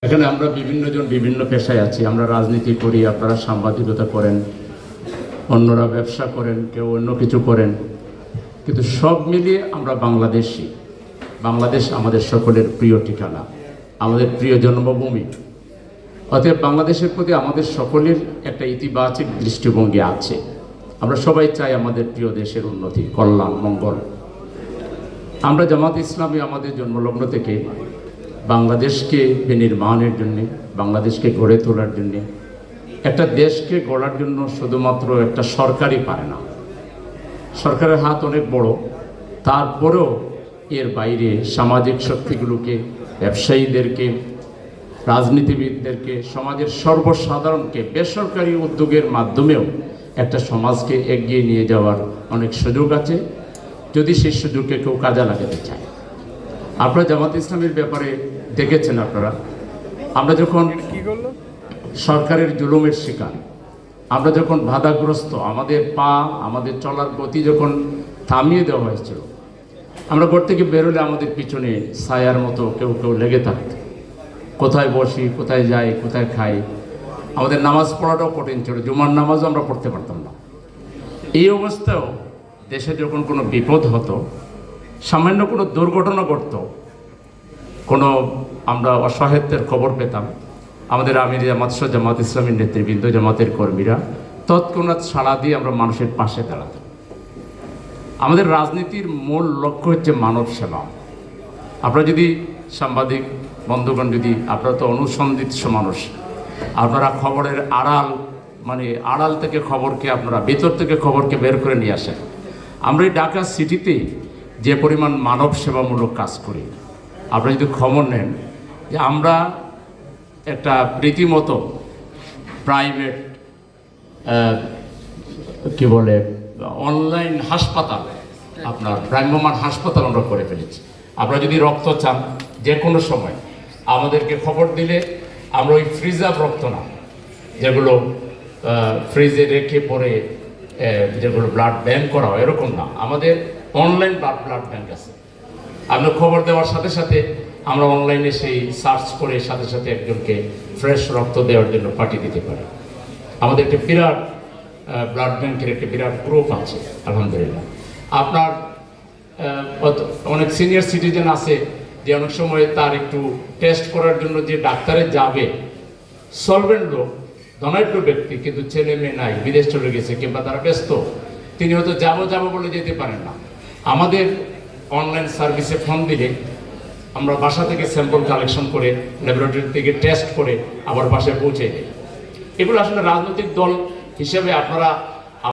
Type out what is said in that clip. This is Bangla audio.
এখানে আমরা বিভিন্নজন বিভিন্ন পেশায় আছি। আমরা রাজনীতি করি, আপনারা সাংবাদিকতা করেন, অন্যরা ব্যবসা করেন, কেউ অন্য কিছু করেন, কিন্তু সব মিলিয়ে আমরা বাংলাদেশি। বাংলাদেশ আমাদের সকলের প্রিয় ঠিকানা, আমাদের প্রিয় জন্মভূমি। অতএব বাংলাদেশের প্রতি আমাদের সকলের একটা ইতিবাচক দৃষ্টিভঙ্গি আছে। আমরা সবাই চাই আমাদের প্রিয় দেশের উন্নতি, কল্যাণ, মঙ্গল। আমরা জামাত ইসলামী আমাদের জন্মলগ্ন থেকে বাংলাদেশকে বিনির্মাণের জন্যে, বাংলাদেশকে গড়ে তোলার জন্যে, একটা দেশকে গড়ার জন্য শুধুমাত্র একটা সরকারই পারে না। সরকারের হাত অনেক বড়, তারপরেও এর বাইরে সামাজিক শক্তিগুলোকে, ব্যবসায়ীদেরকে, রাজনীতিবিদদেরকে, সমাজের সর্বসাধারণকে বেসরকারি উদ্যোগের মাধ্যমেও একটা সমাজকে এগিয়ে নিয়ে যাওয়ার অনেক সুযোগ আছে, যদি সেই সুযোগকে কেউ কাজে লাগাতে চায়। আপনারা জামাত ইসলামের ব্যাপারে দেখেছেন, আপনারা আমরা যখন সরকারের জুলুমের শিকার, আমরা যখন বাধাগ্রস্ত, আমাদের চলার গতি যখন থামিয়ে দেওয়া হয়েছিল, আমরা ঘর থেকে বেরোলে আমাদের পিছনে ছায়ার মতো কেউ কেউ লেগে থাকত। কোথায় বসি, কোথায় যাই, কোথায় খাই। আমাদের নামাজ পড়াটাও কঠিন ছিল, জুমার নামাজও আমরা পড়তে পারতাম না। এই অবস্থাও দেশে যখন কোনো বিপদ হতো, সামান্য কোনো দুর্ঘটনা ঘটত, কোনো আমরা অসহায়ত্বের খবর পেতাম, আমাদের আমির জামাত সহ জামাত ইসলামীর নেতৃবৃন্দ, জামাতের কর্মীরা তৎক্ষণাৎ সাড়া দিয়ে আমরা মানুষের পাশে দাঁড়াতাম। আমাদের রাজনীতির মূল লক্ষ্য হচ্ছে মানব সেবা। আপনারা যদি সাংবাদিক বন্ধুগণ, যদি আপনারা তো অনুসন্ধিৎস মানুষ, আপনারা খবরের আড়াল থেকে খবরকে, আপনারা ভেতর থেকে খবরকে বের করে নিয়ে আসেন। আমরা এই ঢাকা সিটিতে যে পরিমাণ মানব সেবামূলক কাজ করি, আপনারা যদি খবর নেন যে আমরা একটা রীতিমতো প্রাইভেট অনলাইন হাসপাতাল, আপনার ভ্রাম্যমাণ হাসপাতাল আমরা করে ফেলেছি। আপনারা যদি রক্ত চান যে কোনো সময় আমাদেরকে খবর দিলে আমরা ওই ফ্রিজার রক্ত না, যেগুলো ফ্রিজে রেখে পরে যেগুলো ব্লাড ব্যাংক করা হয়, এরকম না, আমাদের অনলাইন ব্লাড ব্যাংক আছে। আপনার খবর দেওয়ার সাথে সাথে আমরা অনলাইনে সেই সার্চ করে সাথে সাথে একজনকে ফ্রেশ রক্ত দেওয়ার জন্য পাঠিয়ে দিতে পারি। আমাদের একটা বিরাট ব্লাড ব্যাংকের একটা বিরাট গ্রুপ আছে, আলহামদুলিল্লাহ। আপনার অনেক সিনিয়র সিটিজেন আছে যে অনেক সময় তার একটু টেস্ট করার জন্য যে ডাক্তারে যাবে, সলভেন্ট লোক, ধনাঢ্য ব্যক্তি, কিন্তু ছেলে মেয়ে নাই, বিদেশ চলে গেছে কিংবা তারা ব্যস্ত, তিনি হয়তো যাবো বলে যেতে পারেন না। আমাদের অনলাইন সার্ভিসে ফোন দিলে আমরা বাসা থেকে স্যাম্পল কালেকশন করে, ল্যাবরেটরি থেকে টেস্ট করে আবার বাসায় পৌঁছে দিই। এগুলো আসলে রাজনৈতিক দল হিসেবে আপনারা